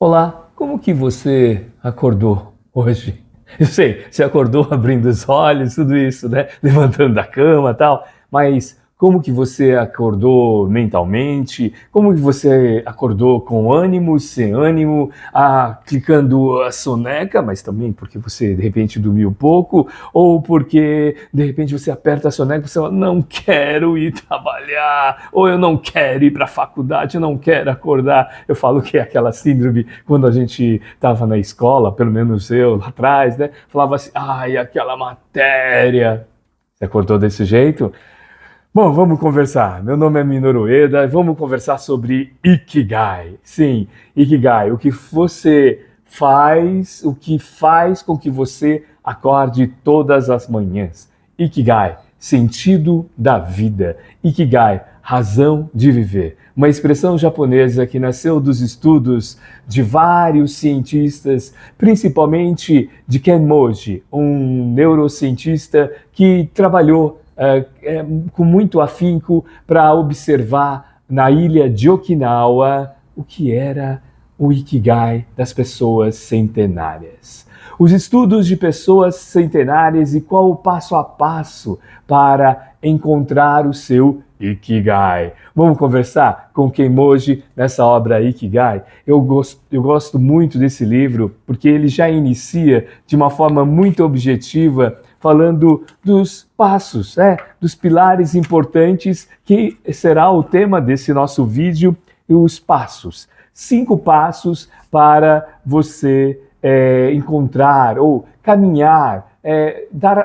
Olá, como que você acordou hoje? Eu sei, você acordou abrindo os olhos, tudo isso, né? Levantando da cama e tal, mas como que você acordou mentalmente? Como que você acordou com ânimo, sem ânimo, clicando a soneca, mas também porque você de repente dormiu pouco, ou porque de repente você aperta a soneca e você fala, não quero ir trabalhar, ou eu não quero ir para a faculdade, eu não quero acordar. Eu falo que é aquela síndrome quando a gente estava na escola, pelo menos eu lá atrás, né? Falava assim, ai, aquela matéria. Você acordou desse jeito? Bom, vamos conversar. Meu nome é Minoru Ueda e vamos conversar sobre Ikigai. Sim, Ikigai, o que você faz, o que faz com que você acorde todas as manhãs. Ikigai, sentido da vida. Ikigai, razão de viver. Uma expressão japonesa que nasceu dos estudos de vários cientistas, principalmente de Ken Moji, um neurocientista que trabalhou com muito afinco para observar na ilha de Okinawa o que era o Ikigai das pessoas centenárias. Os estudos de pessoas centenárias e qual o passo a passo para encontrar o seu Ikigai. Vamos conversar com Kenmoji nessa obra Ikigai? Eu gosto muito desse livro porque ele já inicia de uma forma muito objetiva falando dos passos, dos pilares importantes, que será o tema desse nosso vídeo, os passos. 5 passos para você encontrar ou caminhar,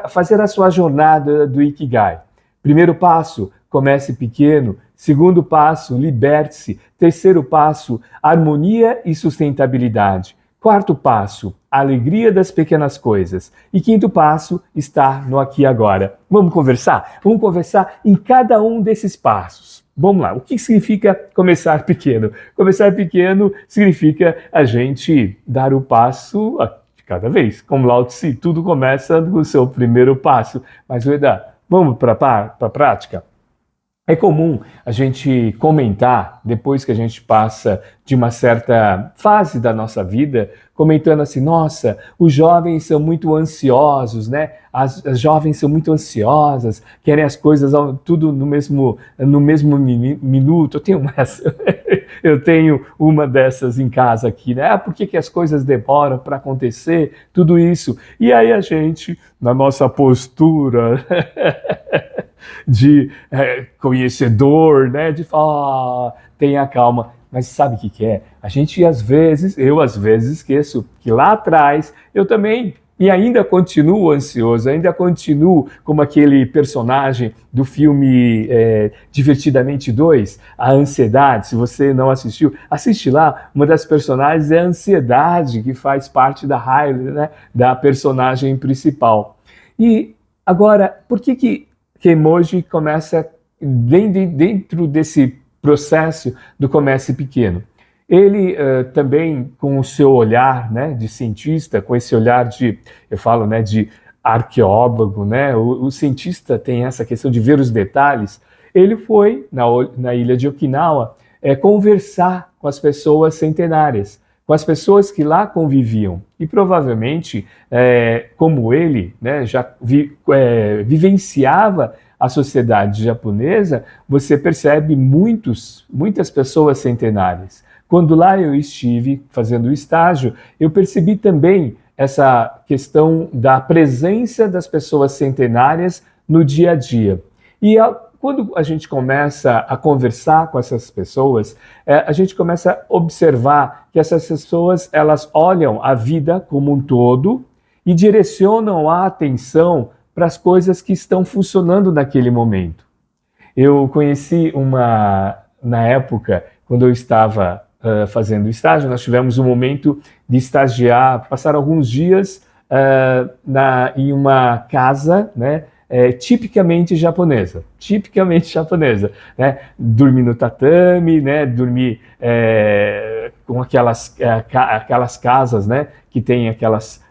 fazer a sua jornada do Ikigai. Primeiro passo, comece pequeno. Segundo passo, liberte-se. Terceiro passo, harmonia e sustentabilidade. Quarto passo, alegria das pequenas coisas. E quinto passo, estar no aqui e agora. Vamos conversar? Vamos conversar em cada um desses passos. Vamos lá, o que significa começar pequeno? Começar pequeno significa a gente dar o passo de cada vez. Como Lao Tse, tudo começa no seu primeiro passo. Mas, Ueda, vamos para a prática? É comum a gente comentar, depois que a gente passa de uma certa fase da nossa vida, comentando assim, nossa, os jovens são muito ansiosos, né? As jovens são muito ansiosas, querem as coisas tudo no mesmo minuto. Eu tenho uma dessas em casa aqui, né? Por que as coisas demoram para acontecer? Tudo isso. E aí a gente, na nossa postura de conhecedor, né? De falar, tenha calma. Mas sabe o que é? A gente eu às vezes esqueço que lá atrás eu também, e ainda continuo ansioso, ainda continuo como aquele personagem do filme Divertidamente 2, a ansiedade. Se você não assistiu, assiste lá. Uma das personagens é a ansiedade, que faz parte da Hailey, né? Da personagem principal. E agora, por que Kenmoji começa dentro desse processo do comece pequeno? Ele também, com o seu olhar, né, de cientista, com esse olhar de, eu falo, né, de arqueólogo, né, o cientista tem essa questão de ver os detalhes. Ele foi na ilha de Okinawa conversar com as pessoas centenárias, com as pessoas que lá conviviam. E provavelmente, como ele, né, já vivenciava a sociedade japonesa, você percebe muitas pessoas centenárias. Quando lá eu estive fazendo o estágio, eu percebi também essa questão da presença das pessoas centenárias no dia a dia. E quando a gente começa a conversar com essas pessoas, a gente começa a observar que essas pessoas, elas olham a vida como um todo e direcionam a atenção para as coisas que estão funcionando naquele momento. Eu conheci na época, quando eu estava fazendo estágio, nós tivemos um momento de estagiar, passar alguns dias em uma casa, né, tipicamente japonesa, né? Dormir no tatame, né? Dormir com aquelas casas, né? Que tem aquelas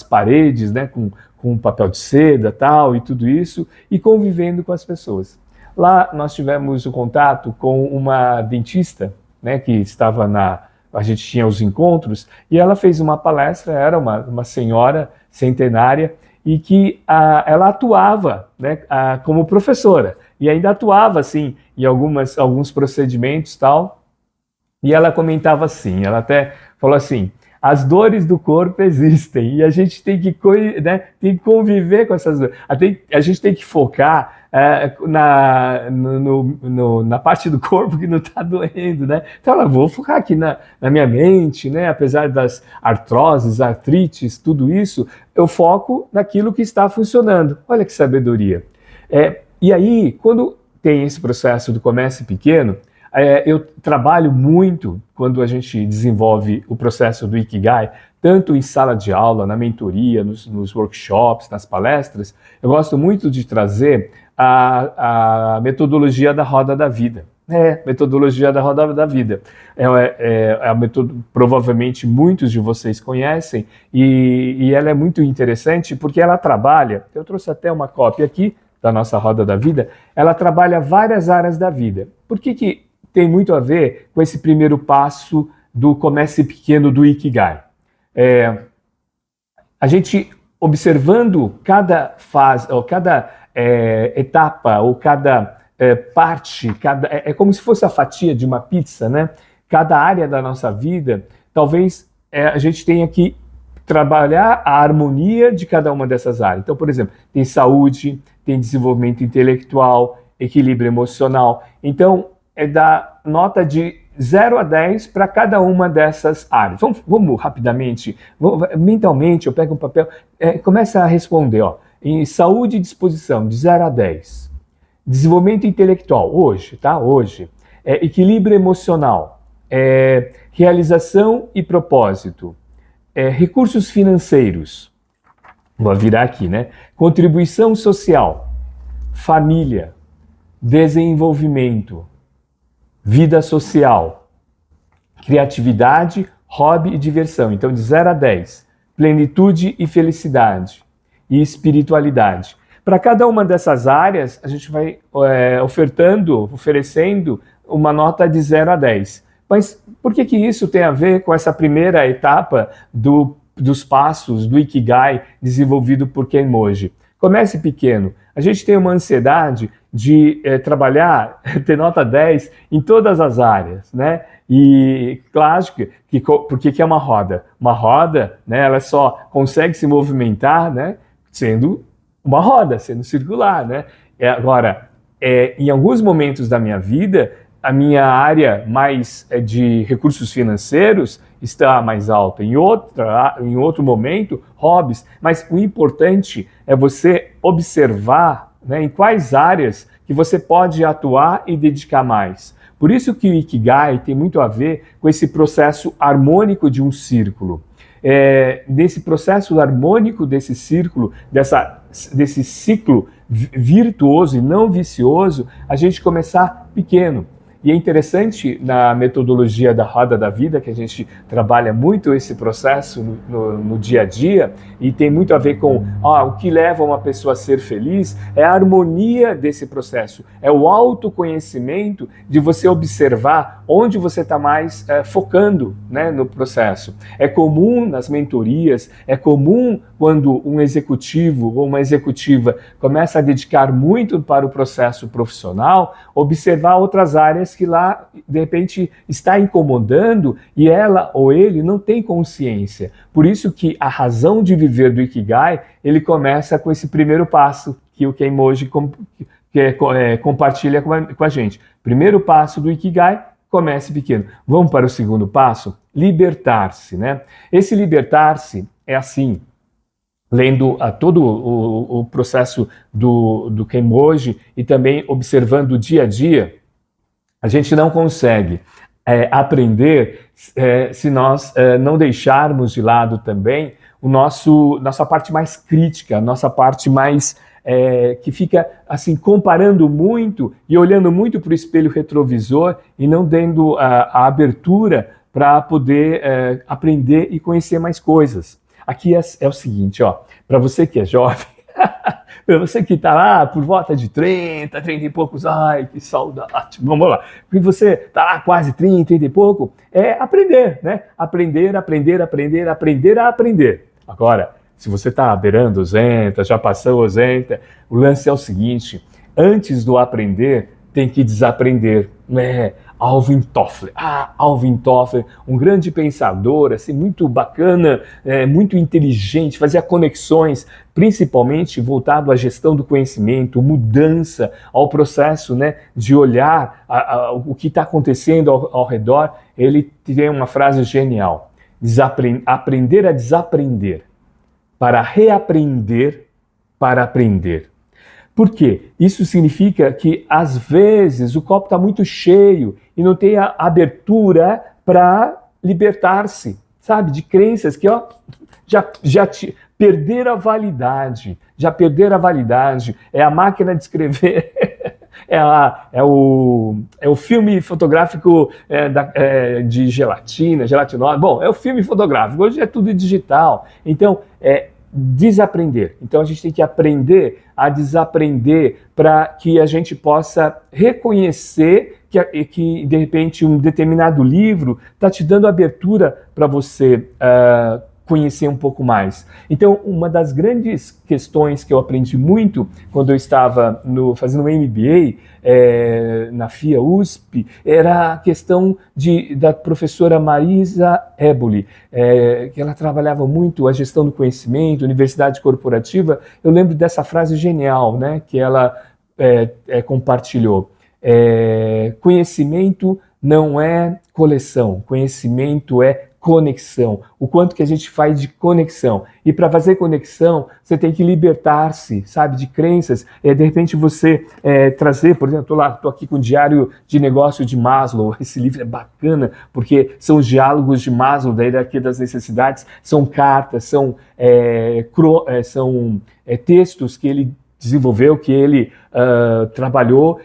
paredes, né? Com papel de seda, tal, e tudo isso, e convivendo com as pessoas. Lá nós tivemos o contato com uma dentista, né? Que estava a gente tinha os encontros, e ela fez uma palestra, era uma senhora centenária, e que ela atuava, né, como professora, e ainda atuava assim em alguns procedimentos e tal, e ela comentava assim, ela até falou assim, as dores do corpo existem e a gente tem que, né, tem que conviver com essas dores. A gente tem que focar na parte do corpo que não está doendo, né? Então, ela, vou focar aqui na minha mente, né? Apesar das artroses, artrites, tudo isso, eu foco naquilo que está funcionando. Olha que sabedoria. E aí, quando tem esse processo do comércio pequeno, eu trabalho muito quando a gente desenvolve o processo do Ikigai, tanto em sala de aula, na mentoria, nos workshops, nas palestras. Eu gosto muito de trazer a metodologia da roda da vida. Metodologia da roda da vida. É a metodologia, provavelmente muitos de vocês conhecem, e ela é muito interessante porque ela trabalha, eu trouxe até uma cópia aqui da nossa roda da vida, ela trabalha várias áreas da vida. Por que tem muito a ver com esse primeiro passo do comece pequeno do Ikigai? A gente observando cada fase, ou cada etapa, ou cada parte, é como se fosse a fatia de uma pizza, né? Cada área da nossa vida, talvez a gente tenha que trabalhar a harmonia de cada uma dessas áreas. Então, por exemplo, tem saúde, tem desenvolvimento intelectual, equilíbrio emocional. Então, é dar nota de 0 a 10 para cada uma dessas áreas. Vamos rapidamente, mentalmente, eu pego um papel, começa a responder, ó, em saúde e disposição, de 0 a 10. Desenvolvimento intelectual, hoje, tá? Hoje. Equilíbrio emocional, realização e propósito, recursos financeiros, vou virar aqui, né? Contribuição social, família, desenvolvimento, vida social, criatividade, hobby e diversão. Então, de 0 a 10, plenitude e felicidade, e espiritualidade. Para cada uma dessas áreas, a gente vai oferecendo uma nota de 0 a 10. Mas por que isso tem a ver com essa primeira etapa dos passos do Ikigai desenvolvido por Kenmoji? Comece pequeno. A gente tem uma ansiedade de trabalhar, ter nota 10 em todas as áreas, né? E claro porque é uma roda? Uma roda, né, ela só consegue se movimentar, né, sendo uma roda, sendo circular, né? Agora, em alguns momentos da minha vida, a minha área mais de recursos financeiros está mais alta. Em outro momento, hobbies. Mas o importante é você observar, né, em quais áreas que você pode atuar e dedicar mais. Por isso que o Ikigai tem muito a ver com esse processo harmônico de um círculo. Desse processo harmônico desse círculo, desse ciclo virtuoso e não vicioso, a gente começar pequeno. E é interessante na metodologia da roda da vida, que a gente trabalha muito esse processo no dia a dia, e tem muito a ver com o que leva uma pessoa a ser feliz, é a harmonia desse processo, é o autoconhecimento de você observar onde você está mais focando, né, no processo. É comum nas mentorias, é comum quando um executivo ou uma executiva começa a dedicar muito para o processo profissional, observar outras áreas que lá, de repente, está incomodando e ela ou ele não tem consciência. Por isso que a razão de viver do Ikigai, ele começa com esse primeiro passo que o Kenmoji compartilha com a gente. Primeiro passo do Ikigai, comece pequeno. Vamos para o segundo passo? Libertar-se, né? Esse libertar-se é assim, lendo todo o processo do Kenmoji e também observando o dia a dia, a gente não consegue aprender se nós não deixarmos de lado também nossa parte mais crítica, nossa parte mais que fica assim comparando muito e olhando muito para o espelho retrovisor e não dando a abertura para poder aprender e conhecer mais coisas. Aqui é o seguinte, ó, para você que é jovem, Você que está lá por volta de 30, 30 e poucos, ai, que saudade. Vamos lá. E você está lá quase 30, 30 e pouco, é aprender, né? Aprender, aprender, aprender, aprender a aprender. Agora, se você está beirando os 80, já passou os 80, o lance é o seguinte, antes do aprender, tem que desaprender. Alvin Toffler. Alvin Toffler, um grande pensador, assim, muito bacana, muito inteligente, fazia conexões, principalmente voltado à gestão do conhecimento, mudança, ao processo, né, de olhar o que está acontecendo ao redor. Ele tem uma frase genial: aprender a desaprender, para reaprender, para aprender. Por quê? Isso significa que, às vezes, o copo está muito cheio e não tem a abertura para libertar-se, sabe? De crenças que já perderam a validade. Já perderam a validade. É a máquina de escrever. É o filme fotográfico de gelatinosa. Bom, é o filme fotográfico. Hoje é tudo digital. Então, desaprender. Então a gente tem que aprender a desaprender para que a gente possa reconhecer que de repente um determinado livro está te dando abertura para você conhecer um pouco mais. Então, uma das grandes questões que eu aprendi muito quando eu estava fazendo um MBA na FIA USP era a questão da professora Marisa Eboli, que ela trabalhava muito a gestão do conhecimento, universidade corporativa. Eu lembro dessa frase genial, né, que ela compartilhou. Conhecimento não é coleção, conhecimento é conexão, o quanto que a gente faz de conexão. E para fazer conexão, você tem que libertar-se, sabe, de crenças. De repente você trazer, por exemplo, estou aqui com o Diário de Negócio de Maslow. Esse livro é bacana, porque são os diálogos de Maslow, da hierarquia das necessidades, são cartas, são textos que ele desenvolveu, que ele trabalhou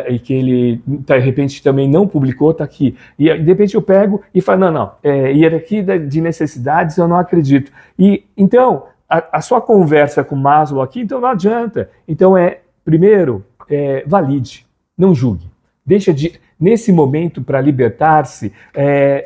e que ele, de repente, também não publicou, está aqui. E, de repente, eu pego e falo, não, hierarquia de necessidades eu não acredito. E, então, a sua conversa com Maslow aqui, então não adianta. Então, primeiro, valide, não julgue. Nesse momento, para libertar-se,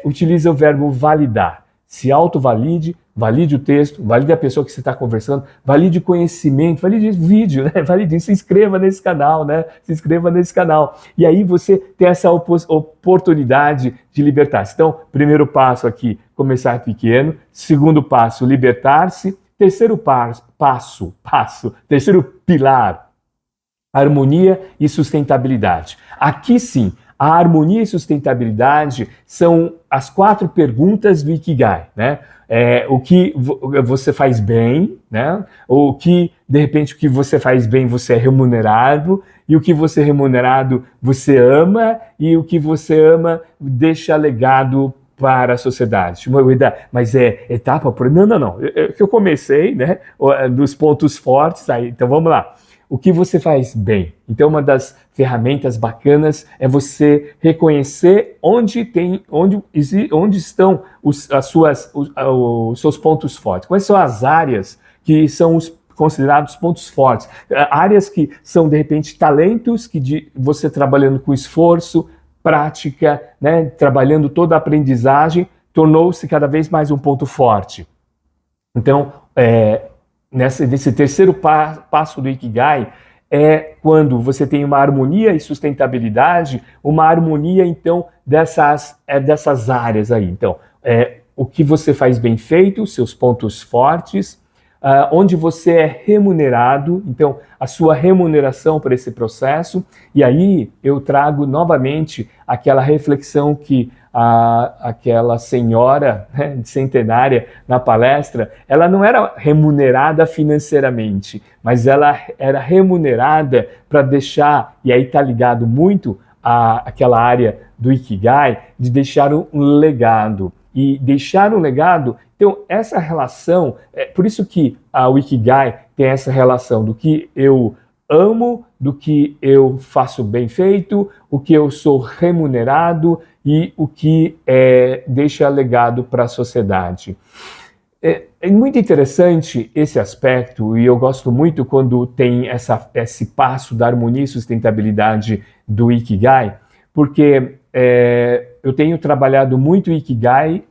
utiliza o verbo validar. Se autovalide, valide o texto, valide a pessoa que você está conversando, valide conhecimento, valide vídeo, né? Se inscreva nesse canal, né? Se inscreva nesse canal. E aí você tem essa oportunidade de libertar-se. Então, primeiro passo aqui, começar pequeno. Segundo passo, libertar-se. Terceiro terceiro pilar, harmonia e sustentabilidade. Aqui sim, a harmonia e sustentabilidade são as 4 perguntas do Ikigai, né? O que você faz bem, né? O que, de repente, o que você faz bem você é remunerado, e o que você é remunerado você ama, e o que você ama deixa legado para a sociedade. Mas etapa por... Não. Eu comecei, né? Dos pontos fortes, aí, então vamos lá. O que você faz bem? Então, uma das ferramentas bacanas é você reconhecer onde estão os seus pontos fortes. Quais são as áreas que são os considerados pontos fortes? Áreas que são, de repente, talentos que você trabalhando com esforço, prática, né, trabalhando toda a aprendizagem, tornou-se cada vez mais um ponto forte. Então, nesse terceiro passo do Ikigai, é quando você tem uma harmonia e sustentabilidade, uma harmonia, então, dessas áreas aí. Então, o que você faz bem feito, seus pontos fortes, onde você é remunerado, então, a sua remuneração para esse processo. E aí eu trago novamente aquela reflexão que aquela senhora, né, centenária na palestra, ela não era remunerada financeiramente, mas ela era remunerada para deixar, e aí está ligado muito àquela área do Ikigai, de deixar um legado. E deixar um legado, então essa relação, por isso que o Ikigai tem essa relação do que eu amo, do que eu faço bem feito, o que eu sou remunerado e o que deixa legado para a sociedade. É muito interessante esse aspecto e eu gosto muito quando tem esse passo da harmonia e sustentabilidade do Ikigai, porque eu tenho trabalhado muito o Ikigai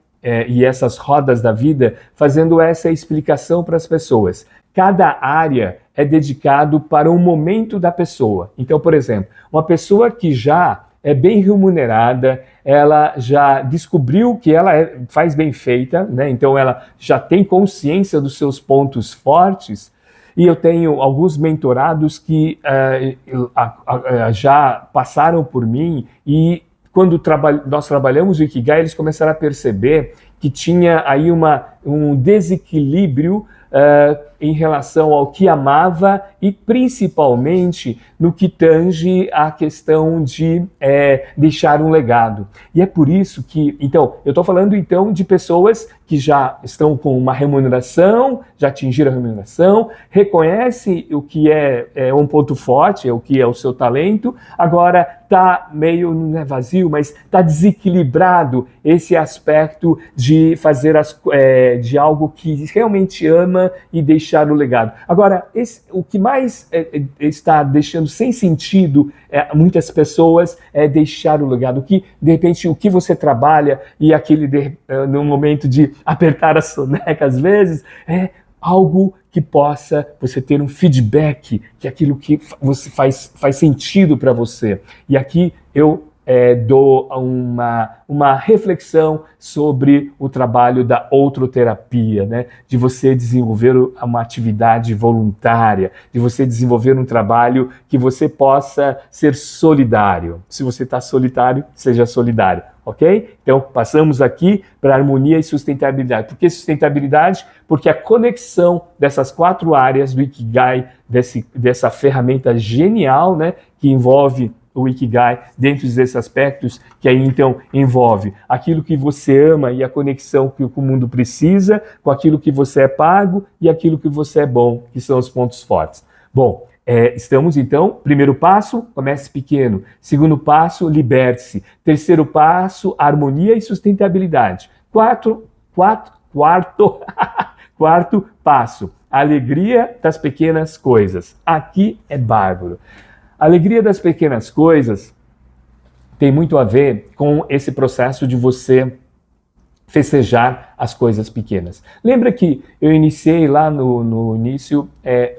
e essas rodas da vida fazendo essa explicação para as pessoas. Cada área é dedicado para um momento da pessoa. Então, por exemplo, uma pessoa que já é bem remunerada, ela já descobriu que ela faz bem feita, né? Então ela já tem consciência dos seus pontos fortes, e eu tenho alguns mentorados que já passaram por mim e quando nós trabalhamos o Ikigai, eles começaram a perceber que tinha aí um desequilíbrio em relação ao que amava e principalmente no que tange a questão de deixar um legado. E é por isso que, então, eu estou falando então de pessoas que já estão com uma remuneração, já atingiram a remuneração, reconhece o que é um ponto forte, o que é o seu talento, agora está meio, não é vazio, mas está desequilibrado esse aspecto de fazer de algo que realmente ama e deixar o legado. Agora, o que mais está deixando sem sentido muitas pessoas é deixar o legado. Que, de repente, o que você trabalha e no momento de apertar a soneca, às vezes, é algo que possa você ter um feedback, que aquilo que você faz sentido para você. E aqui eu dou uma reflexão sobre o trabalho da outroterapia, né? De você desenvolver uma atividade voluntária, de você desenvolver um trabalho que você possa ser solidário. Se você está solitário, seja solidário, ok? Então, passamos aqui para harmonia e sustentabilidade. Por que sustentabilidade? Porque a conexão dessas 4 áreas do Ikigai, dessa ferramenta genial, né? Que envolve o Ikigai, dentro desses aspectos, que aí então envolve aquilo que você ama e a conexão que o mundo precisa, com aquilo que você é pago e aquilo que você é bom, que são os pontos fortes. Bom, estamos então, primeiro passo, comece pequeno. Segundo passo, liberte-se. Terceiro passo, harmonia e sustentabilidade. Quarto passo, alegria das pequenas coisas. Aqui é bárbaro. A alegria das pequenas coisas tem muito a ver com esse processo de você festejar as coisas pequenas. Lembra que eu iniciei lá no início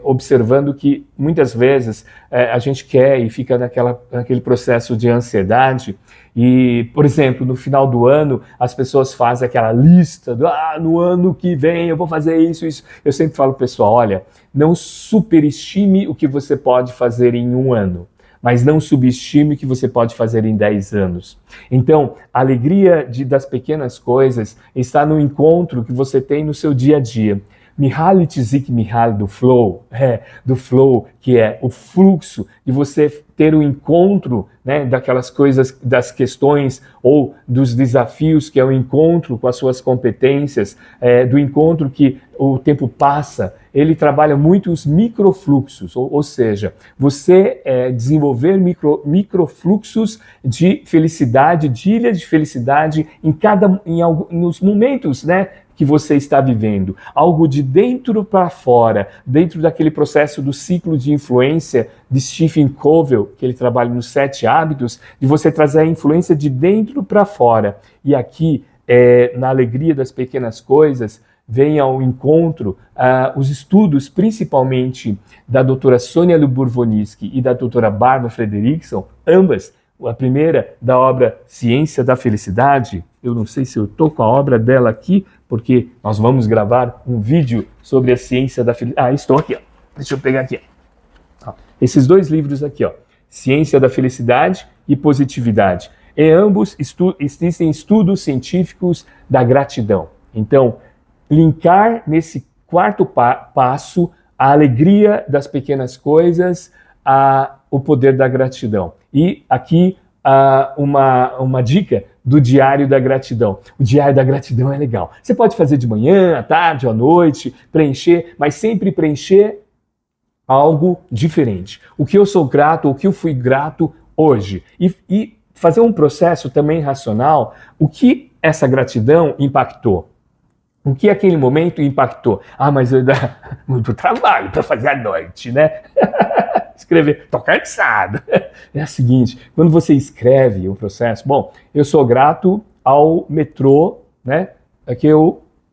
observando que muitas vezes a gente quer e fica naquele processo de ansiedade e, por exemplo, no final do ano as pessoas fazem aquela lista no ano que vem eu vou fazer isso. Eu sempre falo, pessoal, olha, não superestime o que você pode fazer em um ano, mas não subestime o que você pode fazer em 10 anos. Então, a alegria das pequenas coisas está no encontro que você tem no seu dia a dia. Mihaly Csikszentmihalyi do flow, que é o fluxo de você ter o encontro, né, daquelas coisas, das questões ou dos desafios, que é o encontro com as suas competências, do encontro que o tempo passa. Ele trabalha muito os microfluxos, ou seja, você desenvolver microfluxos de felicidade, de ilha de felicidade nos momentos, né, que você está vivendo. Algo de dentro para fora, dentro daquele processo do ciclo de influência de Stephen Covey, que ele trabalha nos 7 hábitos, de você trazer a influência de dentro para fora. E aqui, na alegria das pequenas coisas, vem ao encontro os estudos, principalmente da doutora Sonia Lyubomirsky e da doutora Barbara Fredrickson, ambas, a primeira da obra Ciência da Felicidade. Eu não sei se eu estou com a obra dela aqui, porque nós vamos gravar um vídeo sobre a ciência da felicidade. Estou aqui, ó. Deixa eu pegar aqui. Ó. Esses 2 livros aqui, ó. Ciência da Felicidade e Positividade. Em ambos existem estudos científicos da gratidão. Então, linkar nesse 4º passo a alegria das pequenas coisas, o poder da gratidão. E aqui uma dica do Diário da Gratidão. O Diário da Gratidão é legal. Você pode fazer de manhã, à tarde, à noite, preencher, mas sempre preencher algo diferente. O que eu sou grato, o que eu fui grato hoje. E fazer um processo também racional, o que essa gratidão impactou. O que aquele momento impactou? Ah, mas eu dá muito trabalho para fazer à noite, né? Escrever, tô cansado. É a seguinte, quando você escreve o processo, bom, eu sou grato ao metrô, né, que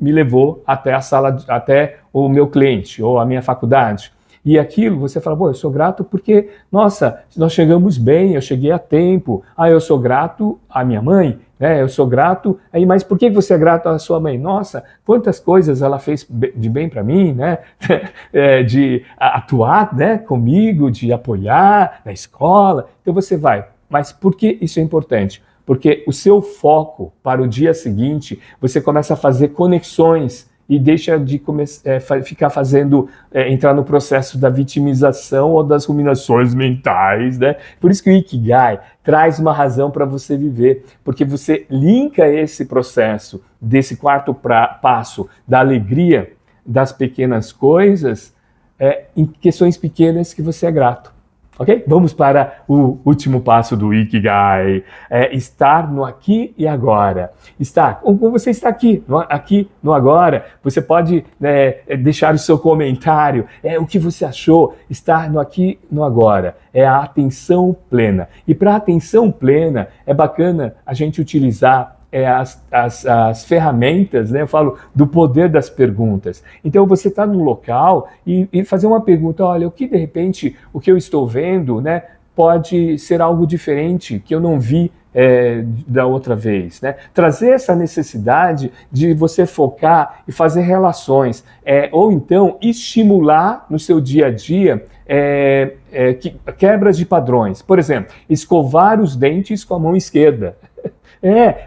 me levou até a sala, até o meu cliente ou a minha faculdade. E aquilo, você fala, pô, eu sou grato porque, nossa, nós chegamos bem, eu cheguei a tempo. Ah, eu sou grato à minha mãe, né? Eu sou grato. Aí, mas por que você é grato à sua mãe? Nossa, quantas coisas ela fez de bem para mim, né? De atuar, né, comigo, de apoiar na escola. Então você vai. Mas por que isso é importante? Porque o seu foco para o dia seguinte, você começa a fazer conexões e deixa de ficar fazendo, entrar no processo da vitimização ou das ruminações mentais, né? Por isso que o Ikigai traz uma razão para você viver, porque você linka esse processo desse quarto passo da alegria das pequenas coisas em questões pequenas que você é grato. Ok? Vamos para o último passo do Ikigai, estar no aqui e agora. Como você está aqui no agora, você pode deixar o seu comentário, o que você achou, estar no aqui no agora, é a atenção plena. E para a atenção plena, é bacana a gente utilizar as ferramentas, né? Eu falo do poder das perguntas. Então você está no local e fazer uma pergunta, olha, o que de repente, o que eu estou vendo, né, pode ser algo diferente que eu não vi da outra vez, né? Trazer essa necessidade de você focar e fazer relações, ou então estimular no seu dia a dia quebras de padrões. Por exemplo, escovar os dentes com a mão esquerda.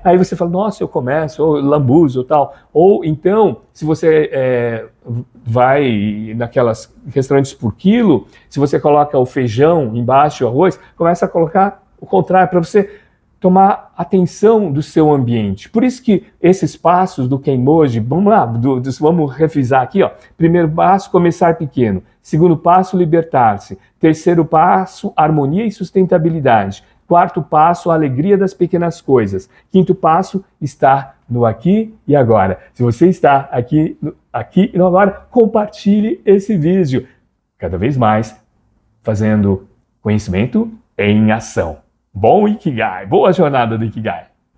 Aí você fala, nossa, eu começo, ou lambuzo, tal. Ou então, se você vai naquelas restaurantes por quilo, se você coloca o feijão embaixo, o arroz, começa a colocar o contrário, para você tomar atenção do seu ambiente. Por isso que esses passos do Kenmoji, vamos lá, vamos revisar aqui, ó. Primeiro passo, começar pequeno. Segundo passo, libertar-se. Terceiro passo, harmonia e sustentabilidade. Quarto passo, a alegria das pequenas coisas. Quinto passo, estar no aqui e agora. Se você está aqui e no agora, compartilhe esse vídeo. Cada vez mais, fazendo conhecimento em ação. Bom Ikigai, boa jornada do Ikigai.